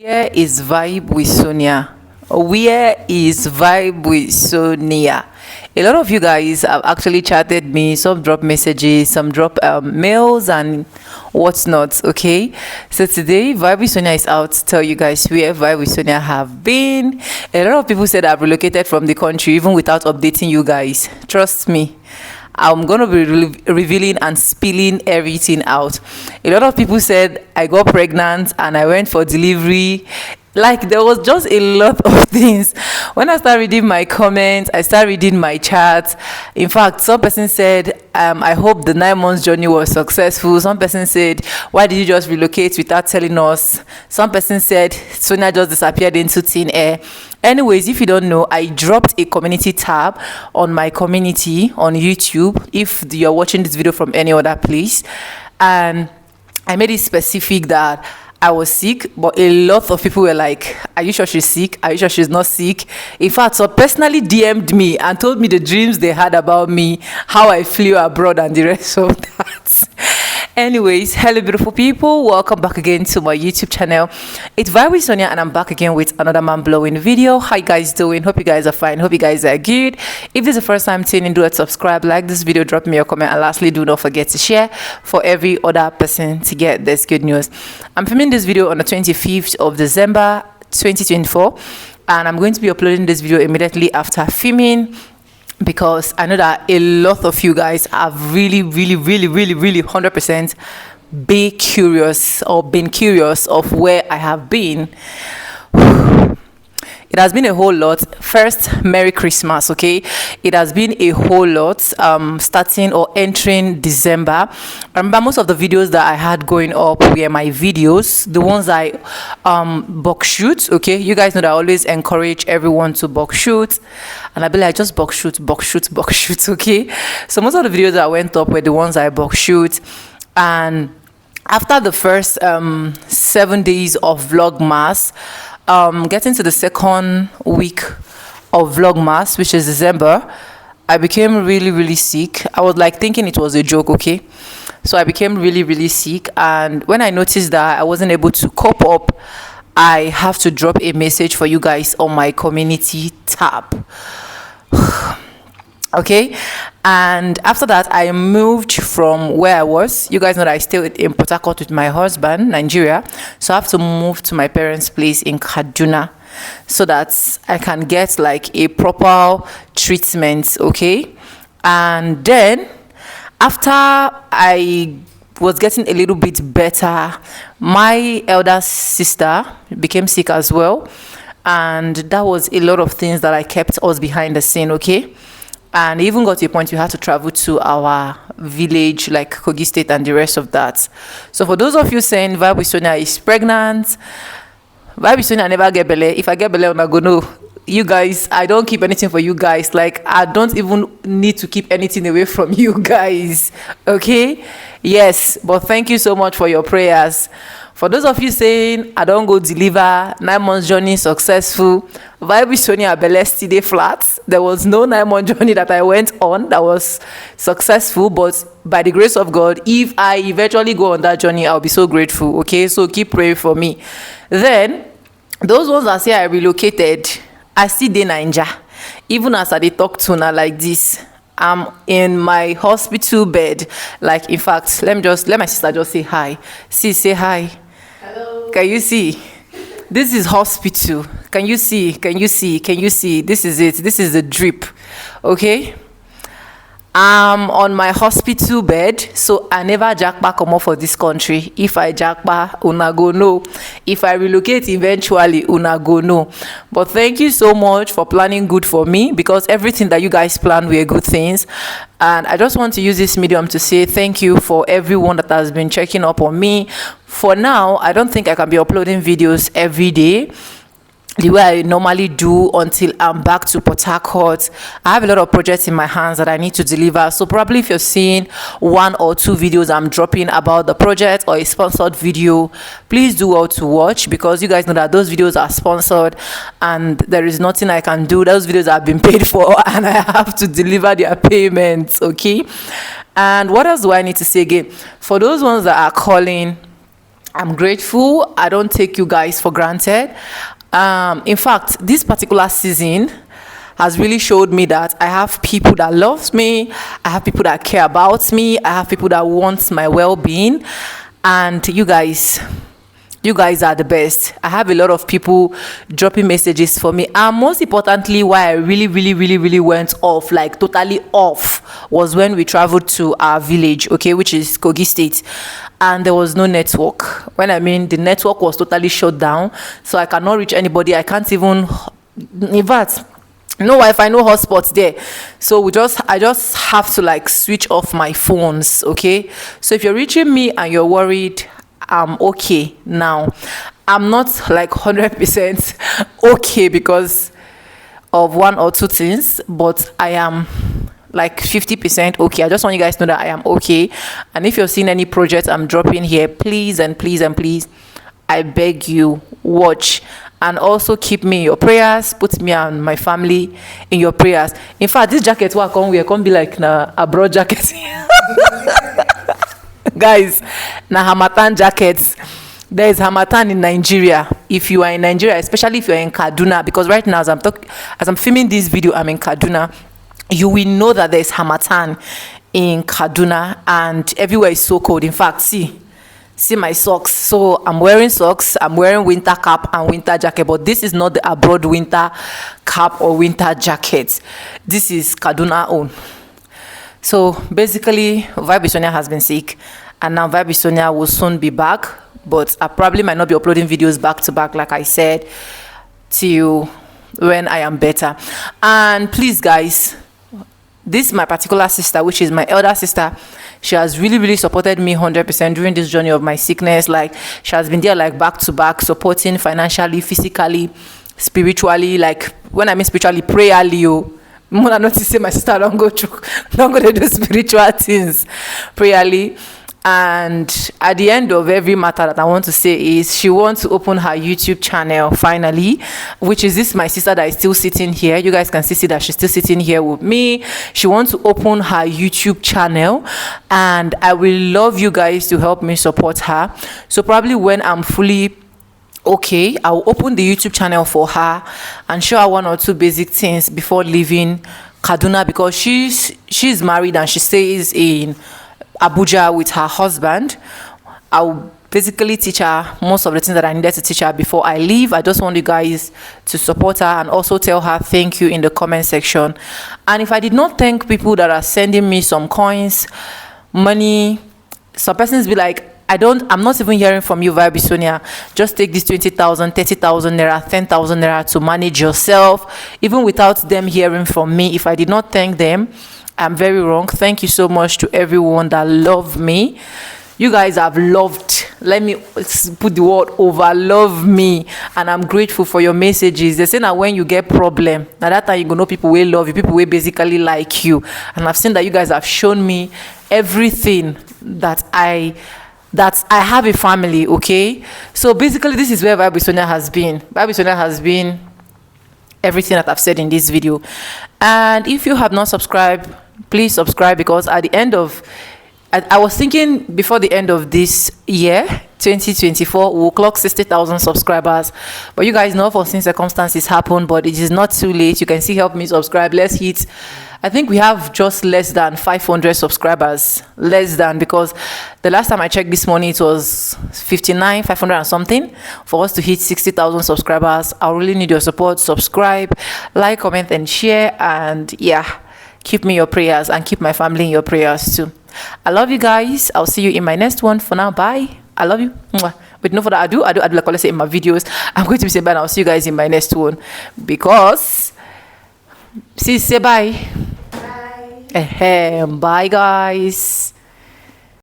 Where is Vibe with Sonia? Where is Vibe with Sonia? A lot of you guys have actually chatted me. Some drop messages, some drop mails and what's not. Okay, so today Vibe with Sonia is out to tell you guys where Vibe with Sonia have been. A lot of people said I've relocated from the country even without updating you guys. Trust me, I'm going to be revealing and spilling everything out. A lot of people said I got pregnant and I went for delivery. Like, there was just a lot of things. When I started reading my comments, I started reading my chats. In fact, some person said, I hope the 9 months journey was successful. Some person said, why did you just relocate without telling us? Some person said, Sonia just disappeared into thin air. Anyways, if you don't know, I dropped a community tab on my community on YouTube if you're watching this video from any other place, and I made it specific that I was sick, but a lot of people were like, are you sure she's sick? Are you sure she's not sick? In fact, so personally DM'd me and told me the dreams they had about me, how I flew abroad and the rest of that. Anyways, hello beautiful people, welcome back again to my YouTube channel. It's Vibe with Sonia and I'm back again with another mind-blowing video. How you guys doing? Hope you guys are fine. Hope you guys are good. If this is the first time tuning in, do it, subscribe, like this video, drop me a comment, and lastly, do not forget to share for every other person to get this good news. I'm filming this video on the 25th of December 2024 and I'm going to be uploading this video immediately after filming, because I know that a lot of you guys have really 100% been curious of where I have been. It has been a whole lot. First, Merry Christmas, okay? It has been a whole lot starting or entering December. I remember most of the videos that I had going up were my videos, the ones I box shoot, okay? You guys know that I always encourage everyone to box shoot. And I be like, just box shoot, okay? So most of the videos that went up were the ones I box shoot. And after the first 7 days of Vlogmas, getting to the second week of Vlogmas, which is December, I became really sick. I was like thinking it was a joke, okay? So I became really sick, and when I noticed that I wasn't able to cope up, I have to drop a message for you guys on my community tab. Okay, and after that I moved from where I was. You guys know that I stay in Port Harcourt with my husband, Nigeria, so I have to move to my parents' place in Kaduna so that I can get like a proper treatment, okay? And then after I was getting a little bit better, my elder sister became sick as well, and that was a lot of things that I kept us behind the scene, okay? And even got to a point we had to travel to our village, like Kogi State and the rest of that. So for those of you saying Vibe with Sonia is pregnant, Vibe with Sonia never get belle. If I get belle, I'm going to know. You guys, I don't keep anything for you guys. Like, I don't even need to keep anything away from you guys. Okay? Yes, but thank you so much for your prayers. For those of you saying, I don't go deliver, 9 months journey successful, Vibe with Sonia belle still dey flat. There was no 9 month journey that I went on that was successful, but by the grace of God, if I eventually go on that journey, I'll be so grateful, okay? So keep praying for me. Then, those ones that say I relocated, I still dey Naija. Even as I dey talk to now like this, I'm in my hospital bed. Like, in fact, let my sister just say hi. Say hi. Hello. Can you see? This is hospital. Can you see? This is it. This is the drip. Okay? I'm on my hospital bed, so I never jackpot come up for this country. If I jackpot, una go know. If I relocate eventually, una go know. But thank you so much for planning good for me, because everything that you guys planned were good things. And I just want to use this medium to say thank you for everyone that has been checking up on me. For now, I don't think I can be uploading videos every day the way I normally do until I'm back to Port Harcourt. I have a lot of projects in my hands that I need to deliver. So probably if you're seeing 1 or 2 videos I'm dropping about the project or a sponsored video, please do well to watch, because you guys know that those videos are sponsored and there is nothing I can do. Those videos have been paid for and I have to deliver their payments, okay? And what else do I need to say again? For those ones that are calling I'm grateful. I don't take you guys for granted. In fact, this particular season has really showed me that I have people that loves me. I have people that care about me. I have people that want my well-being. And you guys are the best. I have a lot of people dropping messages for me, and most importantly, why I really went off, like totally off, was when we traveled to our village, okay, which is Kogi State, and there was no network. When I mean the network was totally shut down, so I cannot reach anybody. I can't even, in fact, no Wi-Fi, no hotspots there. So I just have to like switch off my phones, okay? So if you're reaching me and you're worried, I'm okay now. I'm not like 100% okay because of one or two things, but I am like 50% okay. I just want you guys to know that I am okay. And if you're seeing any project I'm dropping here, please and please, I beg you, watch. And also keep me in your prayers. Put me and my family in your prayers. In fact, this jacket what I come wear can be like a broad jacket. Guys, na Hamatan jackets. There is Hamatan in Nigeria. If you are in Nigeria, especially if you're in Kaduna, because right now as I'm filming this video, I'm in Kaduna, you will know that there is Hamatan in Kaduna, and everywhere is so cold. In fact, see my socks. So I'm wearing socks, I'm wearing winter cap and winter jacket, but this is not the abroad winter cap or winter jacket. This is Kaduna own. So basically, Vibe with Sonia has been sick, and now Vibe with Sonia will soon be back, but I probably might not be uploading videos back to back, like I said, till when I am better. And please, guys, this is my particular sister, which is my elder sister. She has really supported me 100% during this journey of my sickness. Like, she has been there like back to back, supporting financially, physically, spiritually. Like, when I mean spiritually, prayerly. More not to say my sister don't go to do spiritual things prayerly. And at the end of every matter that I want to say is she wants to open her YouTube channel finally, which is this my sister that is still sitting here. You guys can see that she's still sitting here with me. She wants to open her YouTube channel, and I will love you guys to help me support her. So probably when I'm fully okay, I'll open the YouTube channel for her and show her one or two basic things before leaving Kaduna, because she's married and she stays in Abuja with her husband. I'll basically teach her most of the things that I needed to teach her before I leave. I just want you guys to support her and also tell her thank you in the comment section. And if I did not thank people that are sending me some coins, money, some persons be like, I'm not even hearing from you, Vibe Sonia. Just take this 20,000, 30,000 naira, 10,000 naira to manage yourself, even without them hearing from me. If I did not thank them, I'm very wrong. Thank you so much to everyone that loved me. You guys have loved, let me put the word over, love me, and I'm grateful for your messages. They say that when you get problem, now that time you go know people will love you, people will basically like you. And I've seen that you guys have shown me everything that I have a family, okay? So basically, this is where Vibe with Sonia has been. Vibe with Sonia has been everything that I've said in this video. And if you have not subscribed, please subscribe, because at the end of, I was thinking before the end of this year, 2024, we'll clock 60,000 subscribers. But you guys know, for some circumstances happen, but it is not too late. You can still help me subscribe. Let's hit, I think we have just less than 500 subscribers. Less than, because the last time I checked this morning, it was 500 and something. For us to hit 60,000 subscribers, I really need your support. Subscribe, like, comment, and share. And yeah, keep me in your prayers and keep my family in your prayers too. I love you guys. I'll see you in my next one. For now, bye. I love you. Mwah. With no further ado, I do like I say in my videos, I'm going to be saying bye, and I'll see you guys in my next one, because say bye. Bye. Bye, guys.